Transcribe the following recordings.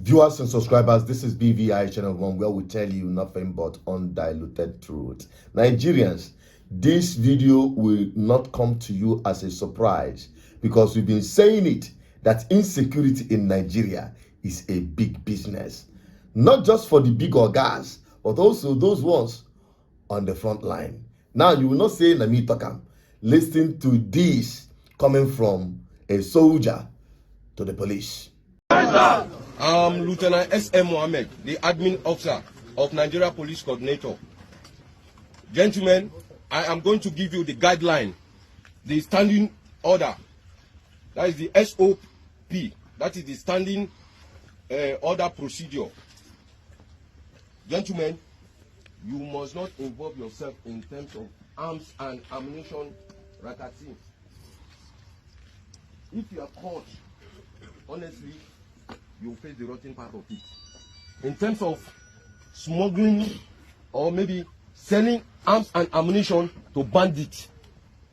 Viewers and subscribers, this is BVI Channel 1, where we tell you nothing but undiluted truth. Nigerians, this video will not come to you as a surprise because we've been saying it, that insecurity in Nigeria is a big business. Not just for the big ogas, but also those ones on the front line. Now, you will not say Nami Tokam. Listen to this coming from a soldier to the police. Lieutenant S.M. Mohammed, the admin officer of Nigeria Police Coordinator. Gentlemen, I am going to give you the guideline, the standing order. That is the SOP. That is the standing order procedure. Gentlemen, you must not involve yourself in terms of arms and ammunition racketeering. If you are caught, honestly, you will face the rotten part of it. In terms of smuggling or maybe selling arms and ammunition to bandits,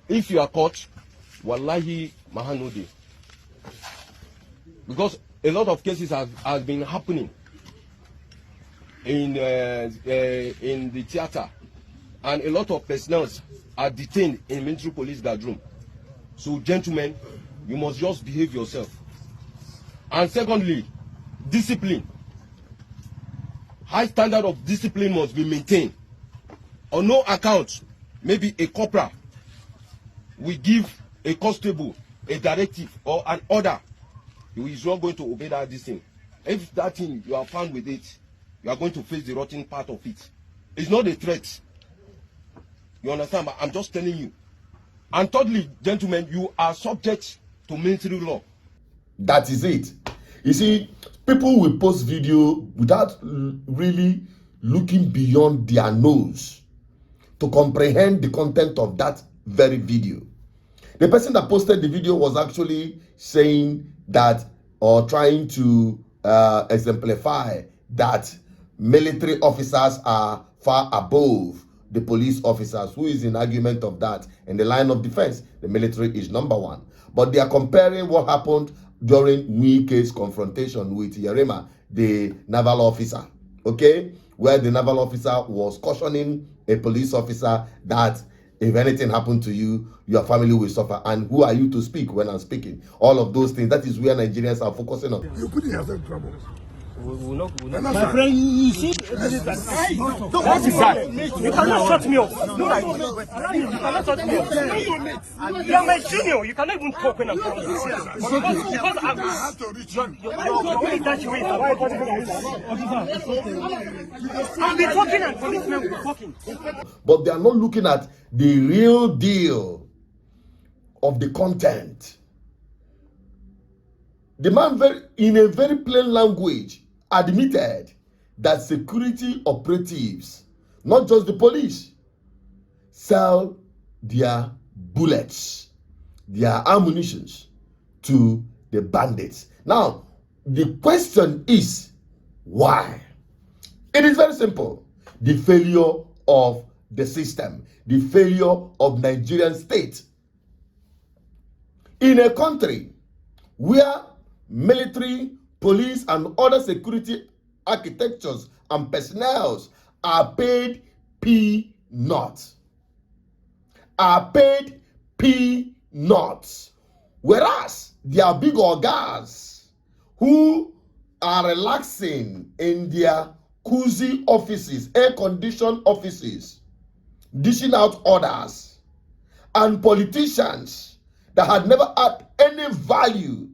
if you are caught, wallahi mahanode. Because a lot of cases have been happening in the theater, and a lot of personnel are detained in military police guard room. So, gentlemen, you must just behave yourself. And secondly, discipline. High standard of discipline must be maintained. On no account, maybe a corporal will give a constable a directive or an order. He is not going to obey that thing. If that thing you are found with it, you are going to face the rotten part of it. It's not a threat. You understand? But I'm just telling you. And thirdly, gentlemen, you are subject to military law. That is it. You see, people will post video without really looking beyond their nose to comprehend the content of that very video. The person that posted the video was actually saying that, or trying to exemplify that military officers are far above the police officers. Who is in argument of that? In the line of defense, the military is number one. But they are comparing what happened during Wike's confrontation with Yerema, the naval officer, okay? Where the naval officer was cautioning a police officer that if anything happened to you, your family will suffer. And who are you to speak when I'm speaking? All of those things. That is where Nigerians are focusing on. You put yourself in trouble. My friend, you see, that is that. You cannot shut me up. You cannot shut me up. You are my junior. You cannot even talk when I'm talking. Because I'm only that way. I'll be talking and policemen will be talking. But they are not looking at the real deal of the content. The man, in a very plain language, admitted that security operatives, not just the police, sell their bullets, their ammunitions to the bandits. Now, the question is, why? It is very simple. The failure of the system, the failure of Nigerian state. In a country where military, police, and other security architectures and personnel are paid peanuts. Whereas there are big organs who are relaxing in their cozy offices, air-conditioned offices, dishing out orders, and politicians that had never had any value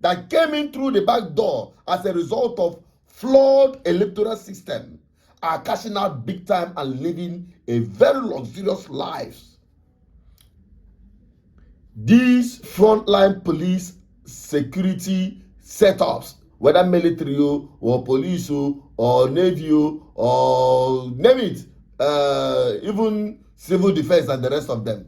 that came in through the back door as a result of flawed electoral system are cashing out big time and living a very luxurious life. These frontline police security setups, whether military or police or navy or name it, even civil defense and the rest of them,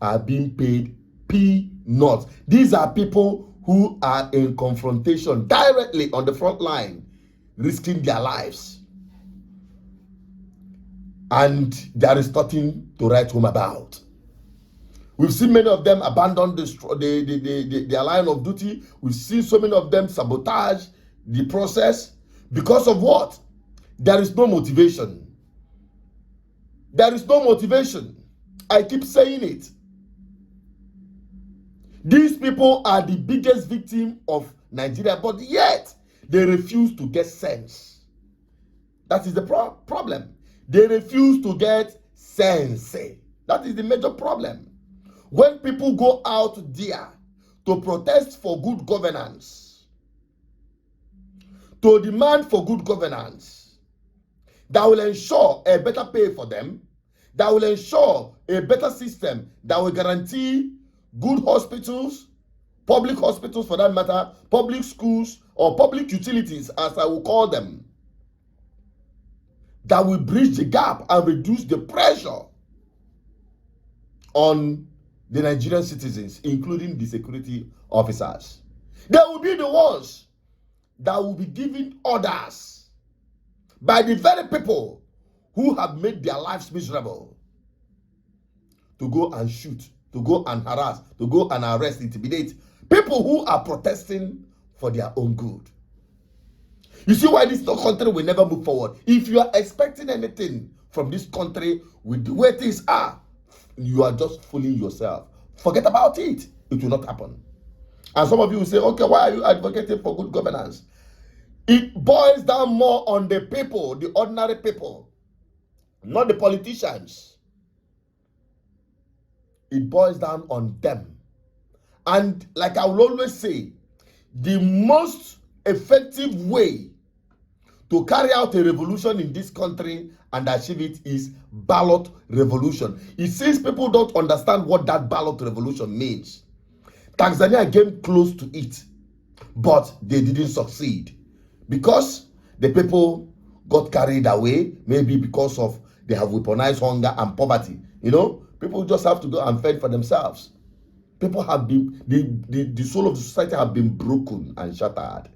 are being paid peanuts. These are people who are in confrontation directly on the front line, risking their lives. And there is nothing to write home about. We've seen many of them abandon their line of duty. We've seen so many of them sabotage the process because of what? There is no motivation. There is no motivation. I keep saying it. These people are the biggest victim of Nigeria, but yet they refuse to get sense. That is the problem. They refuse to get sense. That is the major problem. When people go out there to protest for good governance, to demand for good governance, that will ensure a better pay for them, that will ensure a better system, that will guarantee good hospitals, public hospitals for that matter, public schools, or public utilities, as I will call them, that will bridge the gap and reduce the pressure on the Nigerian citizens, including the security officers. They will be the ones that will be giving orders by the very people who have made their lives miserable to go and shoot, to go and harass, to go and arrest, intimidate people who are protesting for their own good. You see why this country will never move forward. If you are expecting anything from this country with the way things are, you are just fooling yourself. Forget about it. It will not happen. And some of you will say, okay, why are you advocating for good governance? It boils down more on the people, the ordinary people, not the politicians. It boils down on them. And like I will always say, the most effective way to carry out a revolution in this country and achieve it is ballot revolution. It seems people don't understand what that ballot revolution means. Tanzania came close to it, but they didn't succeed because the people got carried away, maybe because of they have weaponized hunger and poverty. You know, people just have to go and fend for themselves. People have been, the soul of the society have been broken and shattered.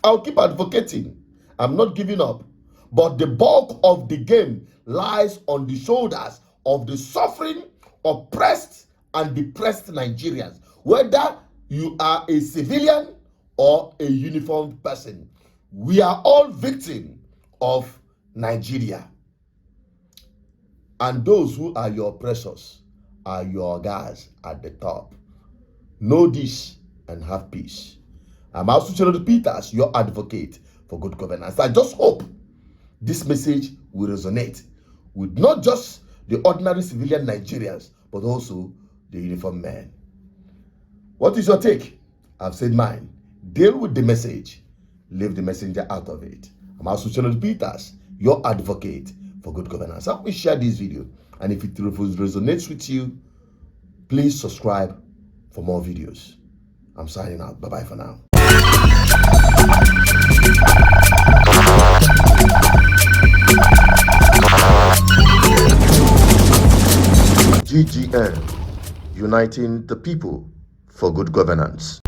I'll keep advocating. I'm not giving up. But the bulk of the game lies on the shoulders of the suffering, oppressed, and depressed Nigerians. Whether you are a civilian or a uniformed person, we are all victims of Nigeria. And those who are your oppressors are your guys at the top. Know this and have peace. I'm also Charles Peters, your advocate for good governance. I just hope this message will resonate with not just the ordinary civilian Nigerians, but also the uniformed men. What is your take? I've said mine. Deal with the message. Leave the messenger out of it. I'm also Charles Peters, your advocate for good governance. Help me share this video. And if it resonates with you, please subscribe for more videos. I'm signing out. Bye-bye for now. GGN, uniting the people for good governance.